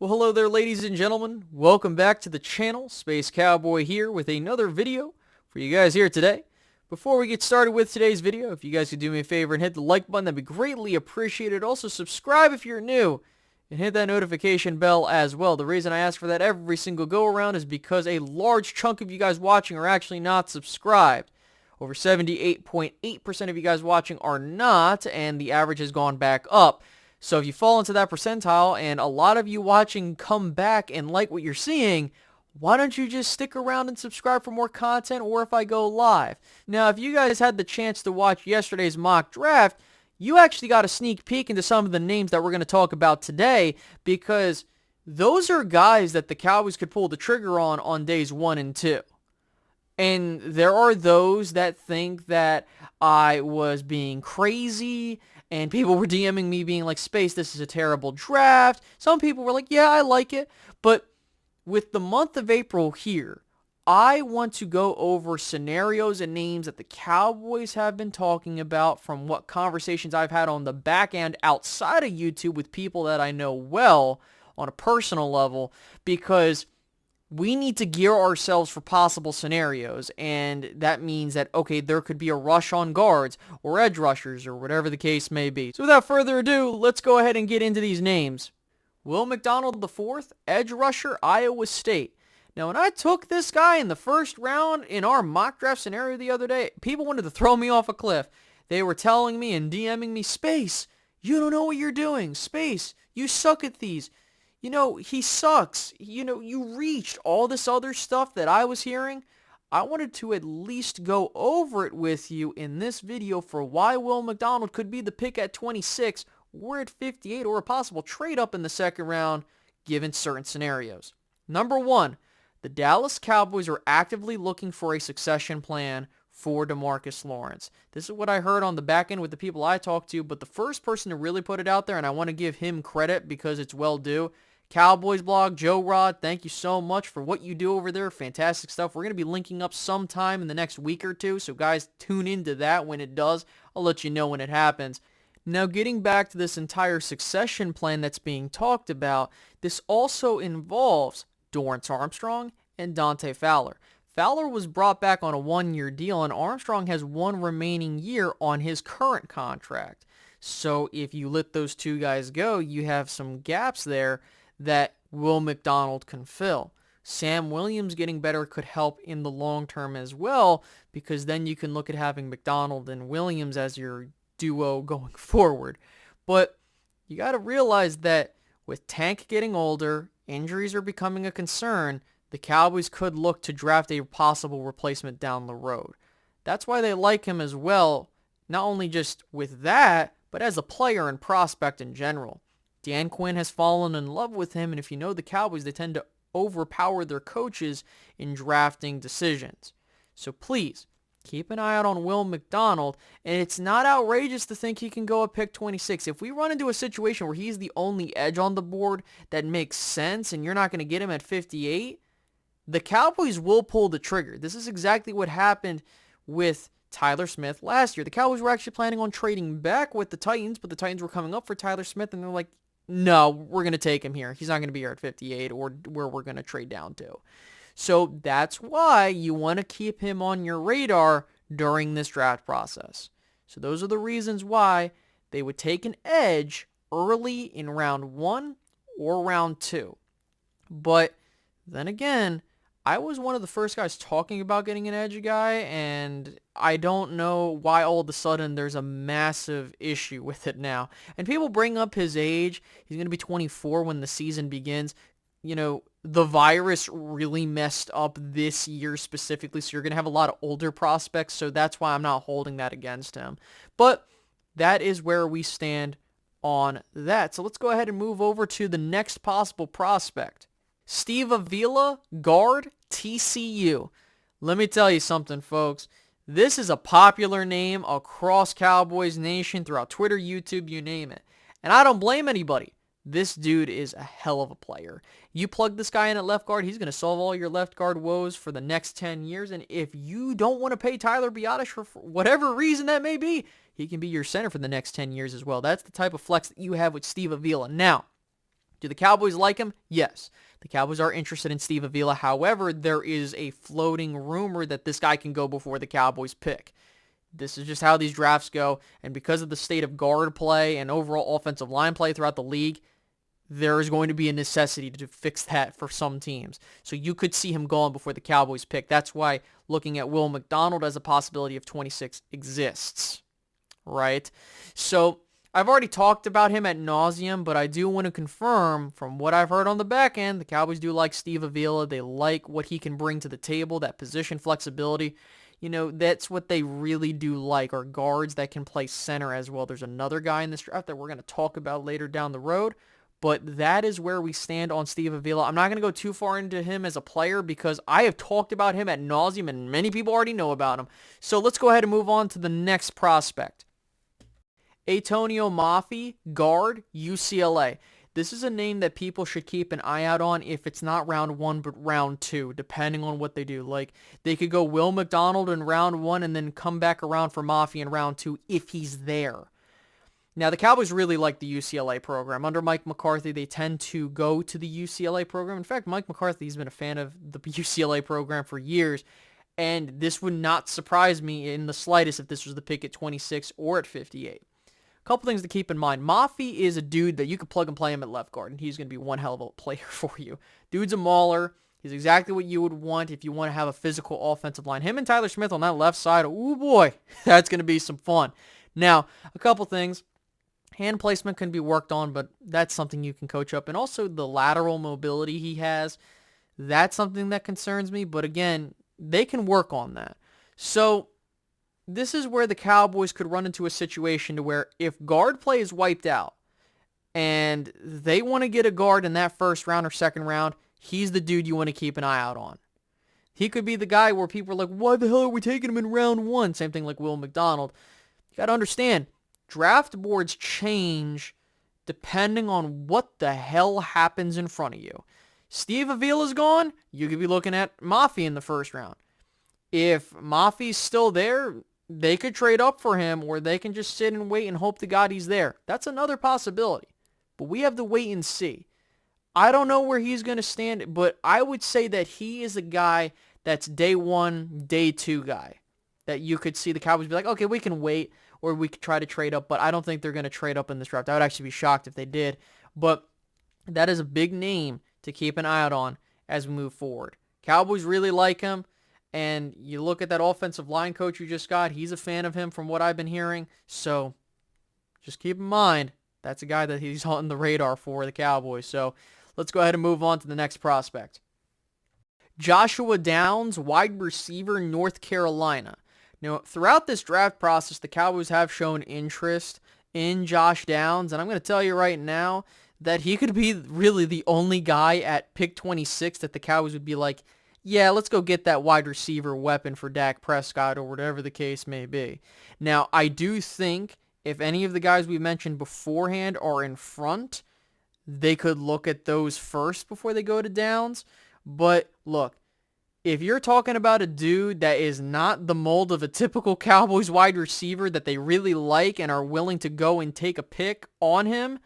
Well, hello there, ladies and gentlemen. Welcome back to the channel. Space Cowboy here with another video for you guys here today. Before we get started with today's video, if you guys could do me a favor and hit the like button, that'd be greatly appreciated. Also, subscribe if you're new and hit that notification bell as well. The reason I ask for that every single go-around is because a large chunk of you guys watching are actually not subscribed. Over 78.8% of you guys watching are not, and the average has gone back up. So if you fall into that percentile and a lot of you watching come back and like what you're seeing, why don't you just stick around and subscribe for more content or if I go live? Now, if you guys had the chance to watch yesterday's mock draft, you actually got a sneak peek into some of the names that we're going to talk about today, because those are guys that the Cowboys could pull the trigger on days 1 and 2. And there are those that think that I was being crazy, and people were DMing me being like, Space, this is a terrible draft. Some people were like, yeah, I like it. But with the month of April here, I want to go over scenarios and names that the Cowboys have been talking about from what conversations I've had on the back end outside of YouTube with people that I know well on a personal level, because we need to gear ourselves for possible scenarios, and that means that, okay, there could be a rush on guards or edge rushers or whatever the case may be. So without further ado, let's go ahead and get into these names. Will McDonald IV, edge rusher, Iowa State. Now, when I took this guy in the first round in our mock draft scenario the other day, people wanted to throw me off a cliff. They were telling me and DMing me, Space, you don't know what you're doing. Space, you suck at these. You know, he sucks. You know, you reached all this other stuff that I was hearing. I wanted to at least go over it with you in this video for why Will McDonald could be the pick at 26 or at 58 or a possible trade up in the second round given certain scenarios. Number 1, the Dallas Cowboys are actively looking for a succession plan for DeMarcus Lawrence. This is what I heard on the back end with the people I talked to, but the first person to really put it out there, and I want to give him credit because it's well due, Cowboys blog, Joe Rod, thank you so much for what you do over there. Fantastic stuff. We're going to be linking up sometime in the next week or two, so guys, tune into that when it does. I'll let you know when it happens. Now, getting back to this entire succession plan that's being talked about, this also involves Dorrance Armstrong and Dante Fowler. Fowler was brought back on a 1-year deal, and Armstrong has 1 remaining year on his current contract. So if you let those two guys go, you have some gaps there that Will McDonald can fill. Sam Williams getting better could help in the long term as well, because then you can look at having McDonald and Williams as your duo going forward. But you got to realize that with Tank getting older, injuries are becoming a concern, the Cowboys could look to draft a possible replacement down the road. That's why they like him as well, not only just with that, but as a player and prospect in general. Dan Quinn has fallen in love with him, and if you know the Cowboys, they tend to overpower their coaches in drafting decisions. So please, keep an eye out on Will McDonald, and it's not outrageous to think he can go at pick 26. If we run into a situation where he's the only edge on the board that makes sense and you're not going to get him at 58, the Cowboys will pull the trigger. This is exactly what happened with Tyler Smith last year. The Cowboys were actually planning on trading back with the Titans, but the Titans were coming up for Tyler Smith, and they're like, no, we're going to take him here. He's not going to be here at 58 or where we're going to trade down to. So that's why you want to keep him on your radar during this draft process. So those are the reasons why they would take an edge early in round 1 or round 2. But then again, I was one of the first guys talking about getting an edge guy, and I don't know why all of a sudden there's a massive issue with it now. And people bring up his age. He's going to be 24 when the season begins. You know, the virus really messed up this year specifically, so you're going to have a lot of older prospects, so that's why I'm not holding that against him. But that is where we stand on that. So let's go ahead and move over to the next possible prospect. Steve Avila, guard, TCU. Let me tell you something, folks. This is a popular name across Cowboys Nation, throughout Twitter, YouTube, you name it. And I don't blame anybody. This dude is a hell of a player. You plug this guy in at left guard, he's going to solve all your left guard woes for the next 10 years. And if you don't want to pay Tyler Biadasz for whatever reason that may be, he can be your center for the next 10 years as well. That's the type of flex that you have with Steve Avila. Now, Do the Cowboys like him? Yes. The Cowboys are interested in Steve Avila. However, there is a floating rumor that this guy can go before the Cowboys pick. This is just how these drafts go, and because of the state of guard play and overall offensive line play throughout the league, there is going to be a necessity to fix that for some teams. So you could see him going before the Cowboys pick. That's why looking at Will McDonald as a possibility of 26 exists, right? So I've already talked about him ad nauseum, but I do want to confirm from what I've heard on the back end, the Cowboys do like Steve Avila. They like what he can bring to the table, that position flexibility. You know, that's what they really do like, are guards that can play center as well. There's another guy in this draft that we're going to talk about later down the road, but that is where we stand on Steve Avila. I'm not going to go too far into him as a player because I have talked about him ad nauseum and many people already know about him. So let's go ahead and move on to the next prospect. Antonio Mafi, guard, UCLA. This is a name that people should keep an eye out on if it's not round 1 but round 2, depending on what they do. Like, they could go Will McDonald in round 1 and then come back around for Mafi in round 2 if he's there. Now, the Cowboys really like the UCLA program. Under Mike McCarthy, they tend to go to the UCLA program. In fact, Mike McCarthy's been a fan of the UCLA program for years, and this would not surprise me in the slightest if this was the pick at 26 or at 58. Couple things to keep in mind. Mafi is a dude that you can plug and play him at left guard, and he's going to be one hell of a player for you. Dude's a mauler. He's exactly what you would want if you want to have a physical offensive line. Him and Tyler Smith on that left side, oh boy, that's going to be some fun. Now, a couple things. Hand placement can be worked on, but that's something you can coach up. And also the lateral mobility he has, that's something that concerns me. But again, they can work on that. So this is where the Cowboys could run into a situation to where if guard play is wiped out and they want to get a guard in that first round or second round, he's the dude you want to keep an eye out on. He could be the guy where people are like, why the hell are we taking him in round 1? Same thing like Will McDonald. You got to understand, draft boards change depending on what the hell happens in front of you. Steve Avila's gone, you could be looking at Mafi in the first round. If Mafi's still there, they could trade up for him, or they can just sit and wait and hope to God he's there. That's another possibility. But we have to wait and see. I don't know where he's going to stand, but I would say that he is a guy that's day 1, day 2 guy. That you could see the Cowboys be like, okay, we can wait, or we could try to trade up, but I don't think they're going to trade up in this draft. I would actually be shocked if they did. But that is a big name to keep an eye out on as we move forward. Cowboys really like him. And you look at that offensive line coach you just got, he's a fan of him from what I've been hearing. So just keep in mind, that's a guy that he's on the radar for the Cowboys. So let's go ahead and move on to the next prospect. Joshua Downs, wide receiver, North Carolina. Now, throughout this draft process, the Cowboys have shown interest in Josh Downs. And I'm going to tell you right now that he could be really the only guy at pick 26 that the Cowboys would be like, yeah, let's go get that wide receiver weapon for Dak Prescott or whatever the case may be. Now, I do think if any of the guys we mentioned beforehand are in front, they could look at those first before they go to Downs. But look, if you're talking about a dude that is not the mold of a typical Cowboys wide receiver that they really like and are willing to go and take a pick on him,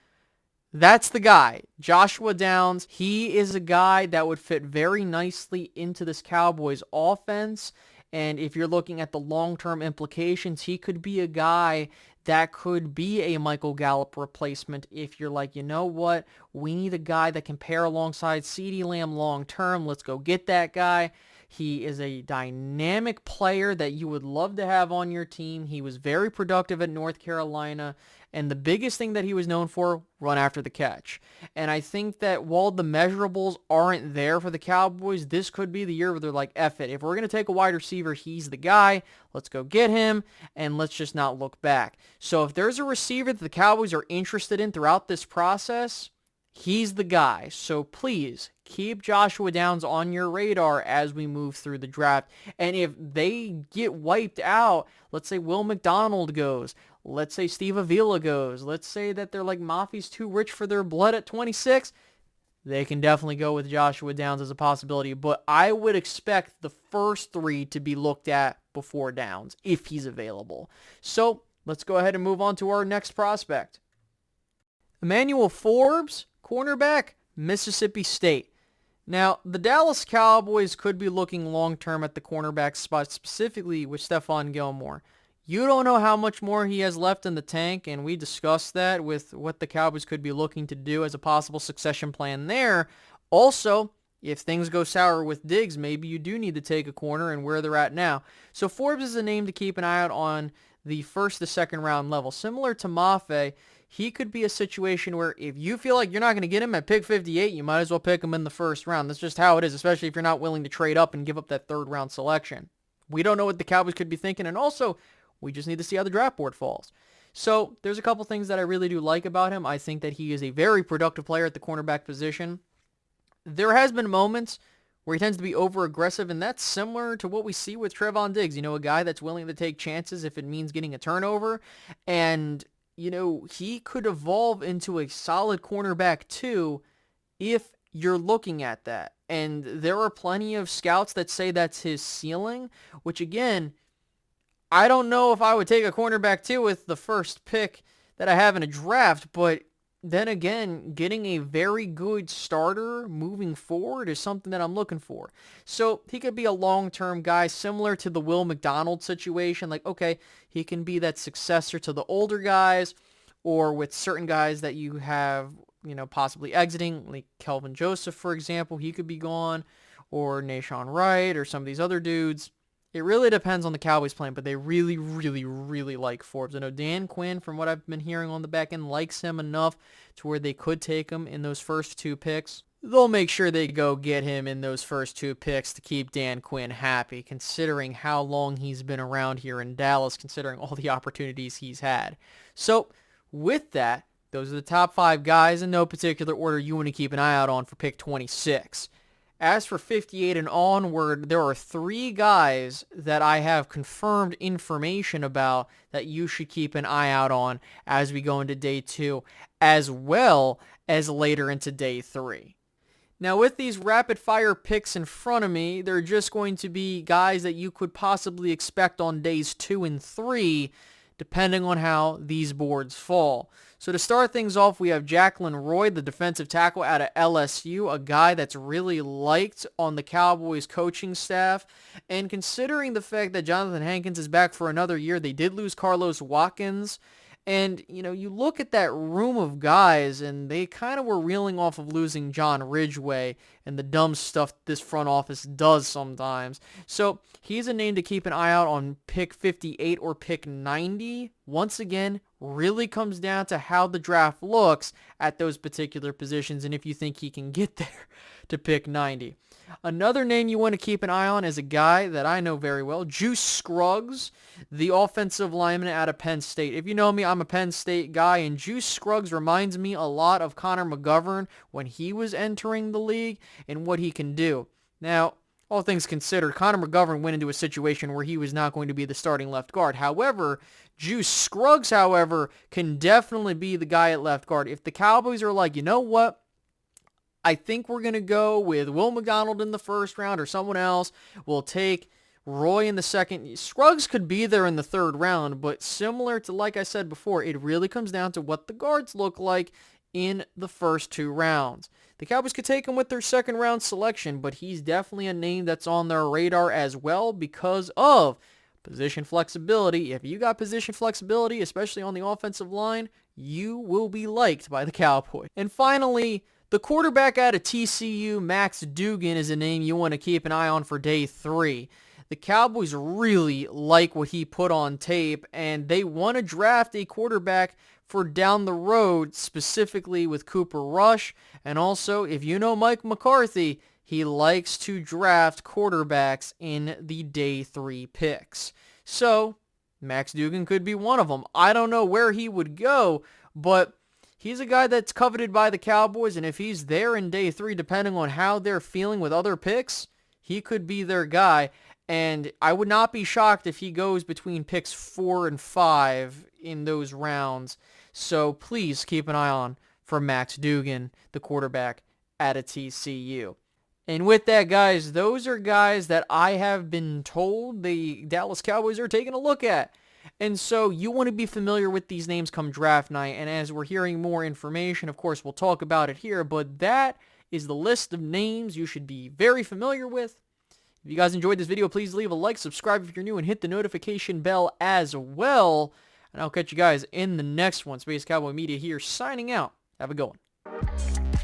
that's the guy. Joshua Downs, he is a guy that would fit very nicely into this Cowboys offense. And if you're looking at the long-term implications, he could be a guy that could be a Michael Gallup replacement if you're like, you know what, we need a guy that can pair alongside CeeDee Lamb long-term. Let's go get that guy. He is a dynamic player that you would love to have on your team. He was very productive at North Carolina. And the biggest thing that he was known for, run after the catch. And I think that while the measurables aren't there for the Cowboys, this could be the year where they're like, F it. If we're going to take a wide receiver, he's the guy. Let's go get him, and let's just not look back. So if there's a receiver that the Cowboys are interested in throughout this process, he's the guy. So please keep Joshua Downs on your radar as we move through the draft. And if they get wiped out, let's say Will McDonald goes, let's say Steve Avila goes, let's say that they're like Mafi's too rich for their blood at 26, they can definitely go with Joshua Downs as a possibility. But I would expect the first 3 to be looked at before Downs if he's available. So let's go ahead and move on to our next prospect. Emanuel Forbes, Cornerback, Mississippi State. Now, the Dallas Cowboys could be looking long-term at the cornerback spot, specifically with Stephon Gilmore. You don't know how much more he has left in the tank, and we discussed that with what the Cowboys could be looking to do as a possible succession plan there. Also, if things go sour with Diggs, maybe you do need to take a corner and where they're at now. So Forbes is a name to keep an eye out on the first to second round level. Similar to Mafi, he could be a situation where if you feel like you're not going to get him at pick 58, you might as well pick him in the first round. That's just how it is, especially if you're not willing to trade up and give up that third round selection. We don't know what the Cowboys could be thinking, and also, we just need to see how the draft board falls. So there's a couple things that I really do like about him. I think that he is a very productive player at the cornerback position. There has been moments where he tends to be over-aggressive, and that's similar to what we see with Trevon Diggs. A guy that's willing to take chances if it means getting a turnover. And, he could evolve into a solid cornerback too if you're looking at that. And there are plenty of scouts that say that's his ceiling, which again, I don't know if I would take a cornerback too with the first pick that I have in a draft, but then again, getting a very good starter moving forward is something that I'm looking for. So he could be a long-term guy similar to the Will McDonald situation. Like, okay, he can be that successor to the older guys, or with certain guys that you have, possibly exiting, like Kelvin Joseph, for example, he could be gone, or Nashawn Wright, or some of these other dudes. It really depends on the Cowboys plan, but they really, really, really like Forbes. I know Dan Quinn, from what I've been hearing on the back end, likes him enough to where they could take him in those first two picks. They'll make sure they go get him in those first two picks to keep Dan Quinn happy, considering how long he's been around here in Dallas, considering all the opportunities he's had. So, with that, those are the top 5 guys in no particular order you want to keep an eye out on for pick 26. As for 58 and onward, there are 3 guys that I have confirmed information about that you should keep an eye out on as we go into day 2, as well as later into day 3. Now, with these rapid-fire picks in front of me, they're just going to be guys that you could possibly expect on days 2 and 3, depending on how these boards fall. So to start things off, we have Jacqueline Roy, the defensive tackle out of LSU, a guy that's really liked on the Cowboys coaching staff. And considering the fact that Jonathan Hankins is back for another year, they did lose Carlos Watkins. And, you look at that room of guys, and they kind of were reeling off of losing John Ridgeway and the dumb stuff this front office does sometimes. So he's a name to keep an eye out on pick 58 or pick 90. Once again, really comes down to how the draft looks at those particular positions and if you think he can get there to pick 90. Another name you want to keep an eye on is a guy that I know very well, Juice Scruggs, the offensive lineman out of Penn State. If you know me, I'm a Penn State guy, and Juice Scruggs reminds me a lot of Connor McGovern when he was entering the league and what he can do. Now, all things considered, Connor McGovern went into a situation where he was not going to be the starting left guard. However, Juice Scruggs, can definitely be the guy at left guard. If the Cowboys are like, you know what? I think we're going to go with Will McDonald in the first round or someone else. We'll take Roy in the second. Scruggs could be there in the third round, but similar to, like I said before, it really comes down to what the guards look like in the first 2 rounds. The Cowboys could take him with their second round selection, but he's definitely a name that's on their radar as well because of position flexibility. If you got position flexibility, especially on the offensive line, you will be liked by the Cowboys. And finally, the quarterback out of TCU, Max Duggan, is a name you want to keep an eye on for day 3. The Cowboys really like what he put on tape, and they want to draft a quarterback for down the road, specifically with Cooper Rush. And also, if you know Mike McCarthy, he likes to draft quarterbacks in the day 3 picks. So, Max Duggan could be one of them. I don't know where he would go, but he's a guy that's coveted by the Cowboys, and if he's there in day 3, depending on how they're feeling with other picks, he could be their guy. And I would not be shocked if he goes between picks 4 and 5 in those rounds. So please keep an eye on for Max Duggan, the quarterback at a TCU. And with that, guys, those are guys that I have been told the Dallas Cowboys are taking a look at And so you want to be familiar with these names come draft night. And as we're hearing more information, of course, we'll talk about it here. But that is the list of names you should be very familiar with. If you guys enjoyed this video, please leave a like, subscribe if you're new, and hit the notification bell as well. And I'll catch you guys in the next one. Space Cowboy Media here, signing out. Have a good one.